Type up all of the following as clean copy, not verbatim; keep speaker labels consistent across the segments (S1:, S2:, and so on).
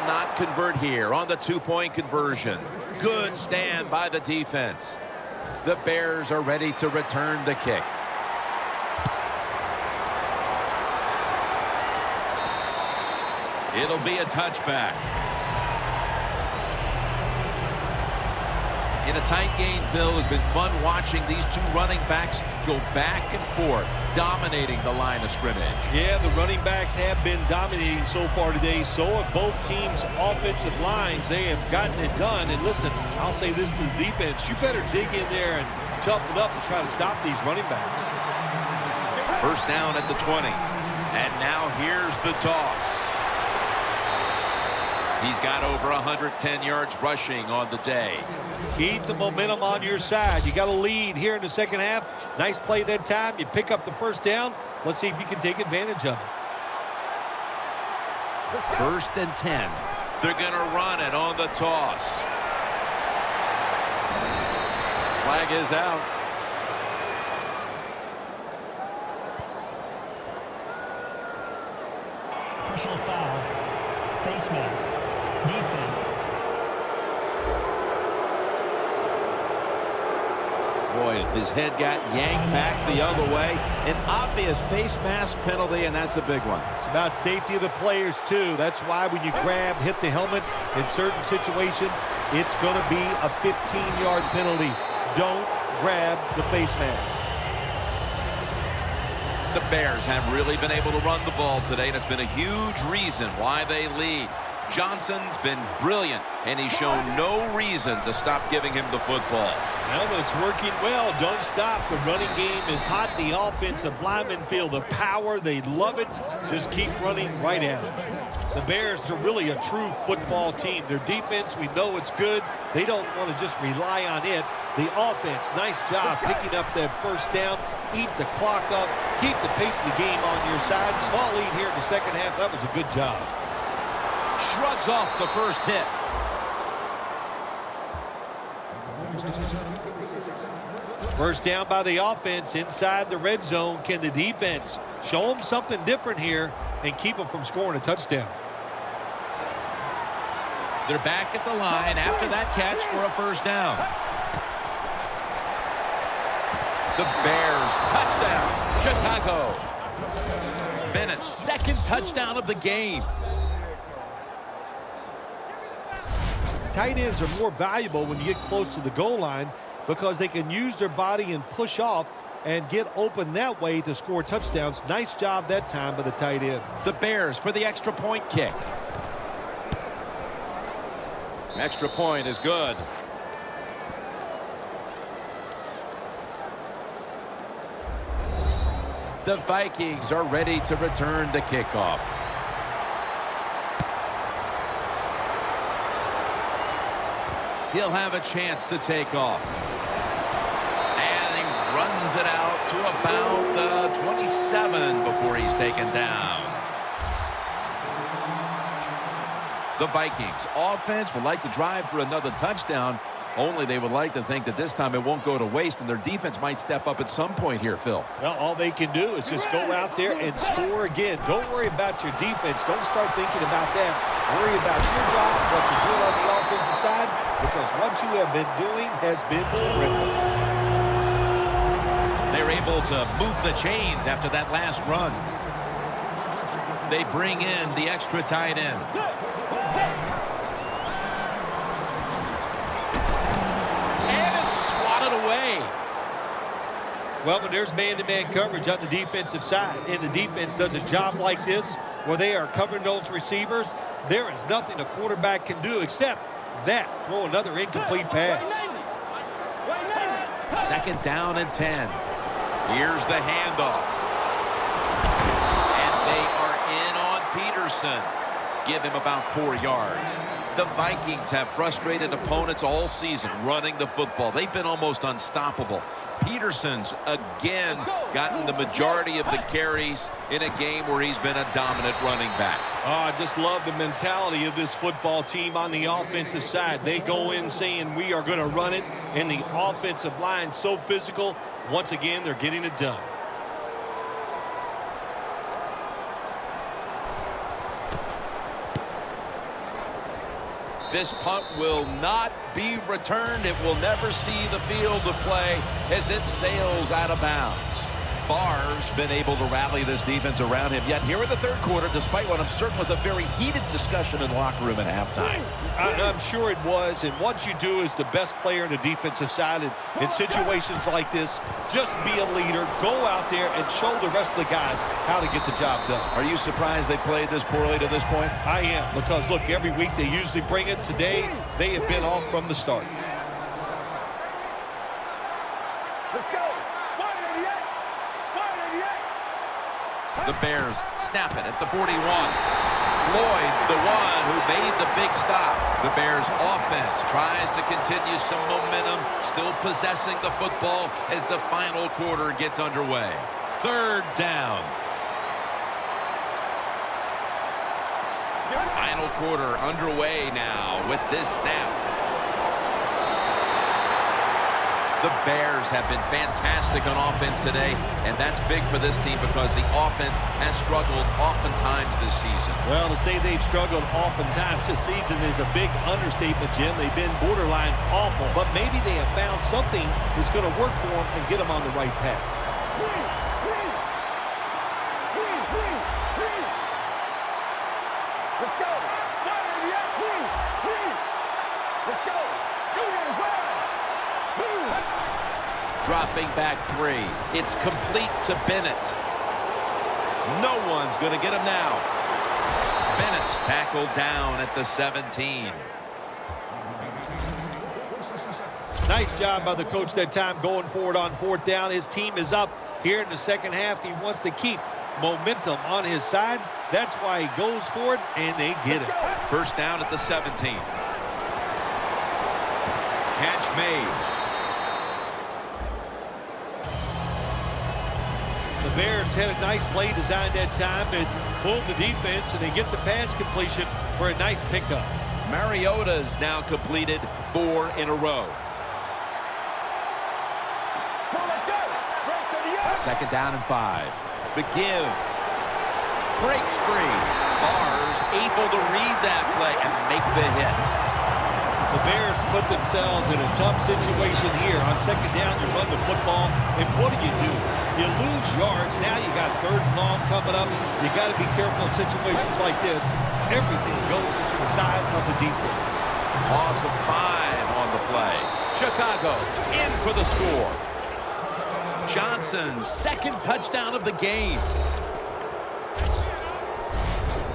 S1: will not convert here on the two-point conversion. Good stand by the defense. The Bears are ready to return the kick. It'll be a touchback. In a tight game, Phil, it's been fun watching these two running backs go back and forth, dominating the line of scrimmage.
S2: Yeah, the running backs have been dominating so far today. So have both teams' offensive lines. They have gotten it done. And listen, I'll say this to the defense. You better dig in there and toughen up and try to stop these running backs.
S1: First down at the 20. And now here's the toss. He's got over 110 yards rushing on the day.
S2: Keep the momentum on your side. You got a lead here in the second half. Nice play that time. You pick up the first down. Let's see if you can take advantage of it.
S1: First and 10. They're going to run it on the toss. Flag is out.
S3: Personal foul. Face mask. Defense.
S1: Boy, his head got yanked back the other way. An obvious face mask penalty, and that's a big one.
S2: It's about safety of the players, too. That's why when you grab, hit the helmet in certain situations, it's going to be a 15-yard penalty. Don't grab the face mask.
S1: The Bears have really been able to run the ball today, and it's been a huge reason why they lead. Johnson's been brilliant, and he's shown no reason to stop giving him the football.
S2: Well, but it's working well. Don't stop. The running game is hot. The offensive linemen feel the power. They love it. Just keep running right at it. The Bears are really a true football team. Their defense, we know it's good. They don't want to just rely on it. The offense, nice job picking up that first down. Eat the clock up. Keep the pace of the game on your side. Small lead here in the second half. That was a good job.
S1: Shrugs off the first hit.
S2: First down by the offense inside the red zone. Can the defense show them something different here and keep them from scoring a touchdown?
S1: They're back at the line after that catch for a first down. The Bears, touchdown, Chicago. Bennett's second touchdown of the game.
S2: Tight ends are more valuable when you get close to the goal line because they can use their body and push off and get open that way to score touchdowns. Nice job that time by the tight end.
S1: The Bears for the extra point kick. Extra point is good. The Vikings are ready to return the kickoff. He'll have a chance to take off. And he runs it out to about the 27 before he's taken down. The Vikings offense would like to drive for another touchdown, only they would like to think that this time it won't go to waste, and their defense might step up at some point here, Phil.
S2: Well, all they can do is just go out there and score again. Don't worry about your defense. Don't start thinking about that. Worry about your job, what you're doing on the offensive side, because what you have been doing has been terrific.
S1: They're able to move the chains after that last run. They bring in the extra tight end. And it's swatted away.
S2: Well, but there's man-to-man coverage on the defensive side, and the defense does a job like this where they are covering those receivers. There is nothing a quarterback can do except that, throw another incomplete pass.
S1: Second down and 10. Here's the handoff. And they are in on Peterson. Give him about 4 yards. The Vikings have frustrated opponents all season running the football. They've been almost unstoppable. Peterson's again gotten the majority of the carries in a game where he's been a dominant running back.
S2: Oh, I just love the mentality of this football team on the offensive side. They go in saying we are going to run it, and the offensive line so physical. Once again, they're getting it done.
S1: This punt will not be returned. It will never see the field of play as it sails out of bounds. Barr's been able to rally this defense around him. Yet here in the third quarter, despite what I'm certain was a very heated discussion in the locker room at halftime.
S2: I'm sure it was. And what you do as the best player in the defensive side in situations like this, just be a leader. Go out there and show the rest of the guys how to get the job done.
S1: Are you surprised they played this poorly to this point?
S2: I am, because, look, every week they usually bring it. Today, they have been off from the start.
S4: Let's go.
S1: The Bears snap it at the 41. Floyd's the one who made the big stop. The Bears offense tries to continue some momentum, still possessing the football as the final quarter gets underway. Third down. Final quarter underway now with this snap. The Bears have been fantastic on offense today, and that's big for this team because the offense has struggled oftentimes this season.
S2: Well, to say they've struggled oftentimes this season is a big understatement, Jim. They've been borderline awful, but maybe they have found something that's going to work for them and get them on the right path.
S4: Let's go. Let's go.
S1: Dropping back 3. It's complete to Bennett. No one's going to get him now. Bennett's tackled down at the 17.
S2: Nice job by the coach that time going forward on fourth down. His team is up here in the second half. He wants to keep momentum on his side. That's why he goes for it, and they get it.
S1: First down at the 17. Catch made.
S2: The Bears had a nice play design that time and pulled the defense, and they get the pass completion for a nice pickup.
S1: Mariota's now completed 4 in a row. Second down and 5. The give. Breaks free. Barr's able to read that play and make the hit.
S2: The Bears put themselves in a tough situation here. On second down, you run the football, and what do? You lose yards. Now you got third and long coming up. You got to be careful in situations like this. Everything goes into the side of the defense.
S1: Loss of 5 on the play. Chicago in for the score. Johnson's second touchdown of the game.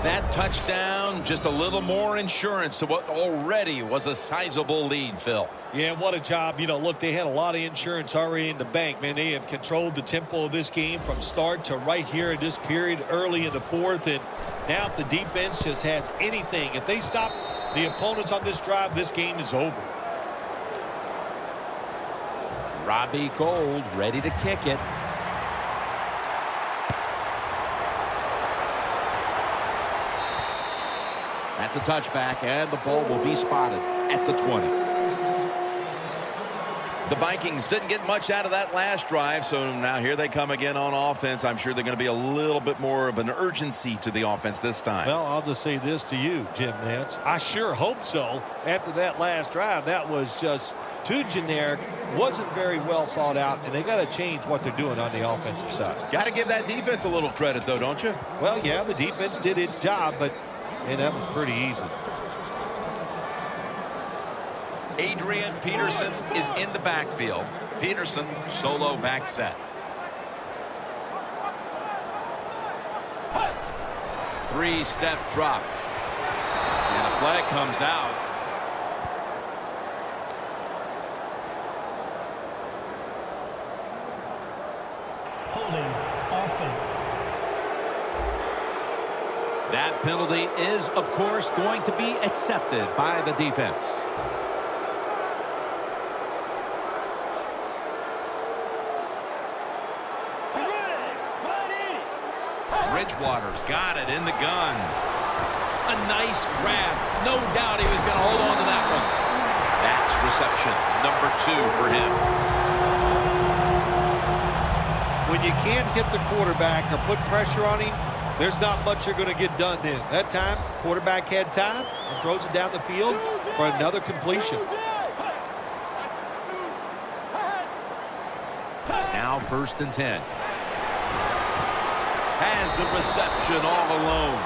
S1: That touchdown, just a little more insurance to what already was a sizable lead, Phil.
S2: Yeah, what a job. You know, look, they had a lot of insurance already in the bank, man. They have controlled the tempo of this game from start to right here in this period early in the fourth. And now if the defense just has anything, if they stop the opponents on this drive, this game is over.
S1: Robbie Gould ready to kick it. That's a touchback, and the ball will be spotted at the 20. The Vikings didn't get much out of that last drive, so now here they come again on offense. I'm sure they're going to be a little bit more of an urgency to the offense this time.
S2: Well, I'll just say this to you, Jim Nance. I sure hope so. After that last drive, that was just too generic, wasn't very well thought out, and they got to change what they're doing on the offensive side.
S1: Got to give that defense a little credit, though, don't you?
S2: Well, yeah, the defense did its job, but that was pretty easy.
S1: Adrian Peterson is in the backfield. Peterson solo back set. 3-step drop. And a flag comes out.
S3: Holding offense.
S1: That penalty is, of course, going to be accepted by the defense. Bridgewater's got it in the gun. A nice grab. No doubt he was going to hold on to that one. That's reception number 2 for him.
S2: When you can't hit the quarterback or put pressure on him, there's not much you're going to get done then. That time, quarterback had time and throws it down the field. for another completion.
S1: Now 1st and 10. Has the reception all alone.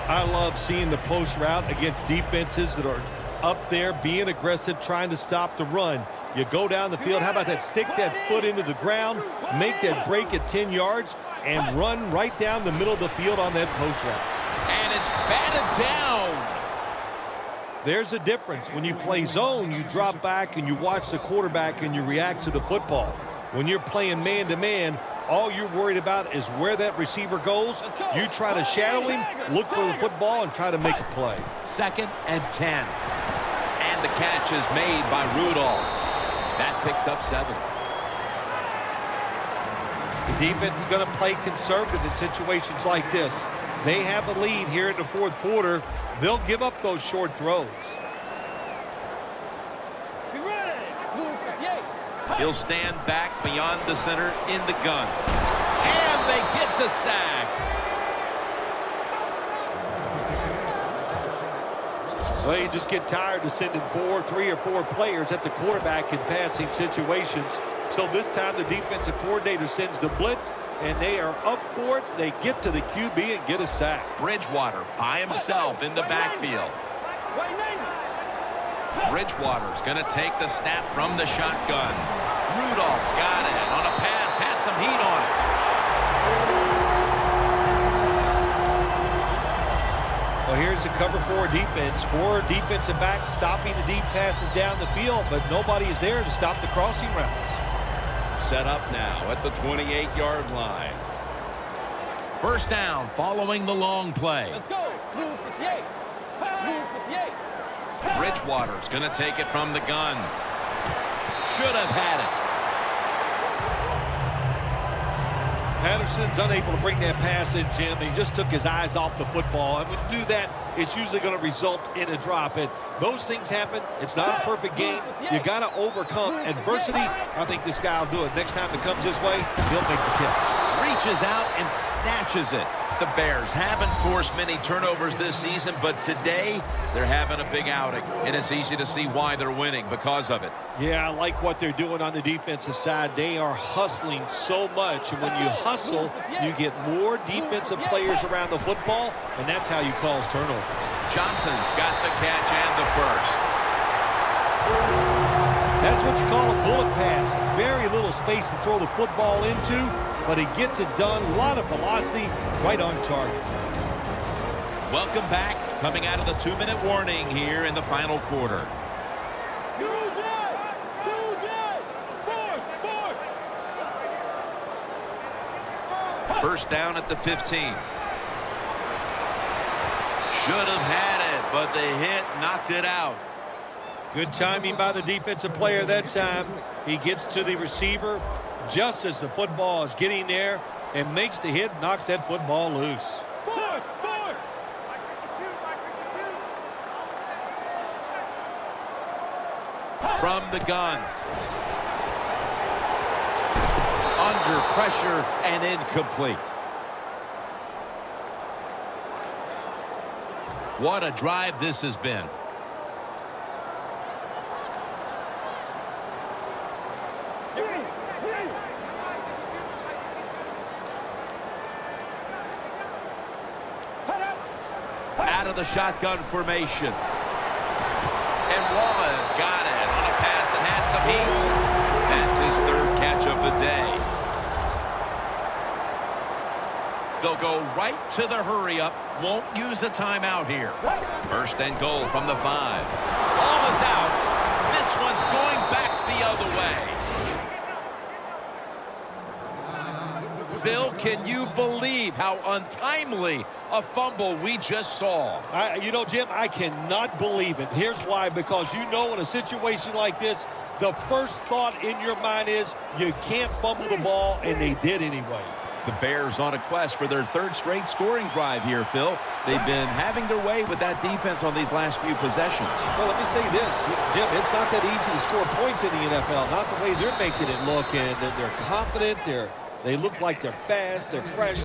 S2: I love seeing the post route against defenses that are up there being aggressive, trying to stop the run. You go down the field. How about that? Stick that foot into the ground, make that break at 10 yards, and run right down the middle of the field on that post route.
S1: And it's batted down.
S2: There's a difference. When you play zone, you drop back and you watch the quarterback and you react to the football. When you're playing man-to-man, all you're worried about is where that receiver goes. You try to shadow him, look for the football, and try to make a play.
S1: 2nd and 10. And the catch is made by Rudolph. That picks up 7.
S2: The defense is going to play conservative in situations like this. They have a lead here in the 4th quarter. They'll give up those short throws.
S1: He'll stand back beyond the center in the gun. And they get the sack.
S2: Well, you just get tired of sending 3 or 4 players at the quarterback in passing situations. So this time the defensive coordinator sends the blitz, and they are up for it. They get to the QB and get a sack.
S1: Bridgewater by himself in the backfield. Bridgewater's going to take the snap from the shotgun. Rudolph's got it on a pass, had some heat on it.
S2: Well, here's the cover 4 defense. 4 defensive backs stopping the deep passes down the field, but nobody is there to stop the crossing routes.
S1: Set up now at the 28-yard line. 1st down following the long play.
S4: Let's go. Move 58. Move 58.
S1: Bridgewater's going to take it from the gun. Should have had it.
S2: Patterson's unable to bring that pass in, Jim. He just took his eyes off the football. And when you do that, it's usually going to result in a drop. And those things happen. It's not a perfect game. You got to overcome adversity. I think this guy will do it. Next time it comes his way, he'll make the catch.
S1: Reaches out and snatches it. The Bears haven't forced many turnovers this season, but today they're having a big outing. And it's easy to see why they're winning because of it.
S2: Yeah, I like what they're doing on the defensive side. They are hustling so much. And when you hustle, you get more defensive players around the football, and that's how you cause turnovers.
S1: Johnson's got the catch and the first.
S2: That's what you call a bullet pass. Very little space to throw the football into, but he gets it done. A lot of velocity, right on target.
S1: Welcome back. Coming out of the 2-minute warning here in the final quarter. 1st down at the 15. Should have had it, but the hit knocked it out.
S2: Good timing by the defensive player that time. He gets to the receiver just as the football is getting there and makes the hit, knocks that football loose.
S1: From the gun. Under pressure and incomplete. What a drive this has been. Out of the shotgun formation. And Wallace got it on a pass that had some heat. That's his 3rd catch of the day. They'll go right to the hurry-up. Won't use a timeout here. 1st and goal from the 5. Ball is out. This one's going back the other way. Phil, can you believe how untimely a fumble we just saw?
S2: You know, Jim, I cannot believe it. Here's why. Because you know in a situation like this, the first thought in your mind is you can't fumble the ball, and they did anyway.
S1: The Bears on a quest for their 3rd straight scoring drive here, Phil. They've been having their way with that defense on these last few possessions.
S2: Well, let me say this, Jim, it's not that easy to score points in the NFL. Not the way they're making it look, and they're confident. They look like they're fast, they're fresh.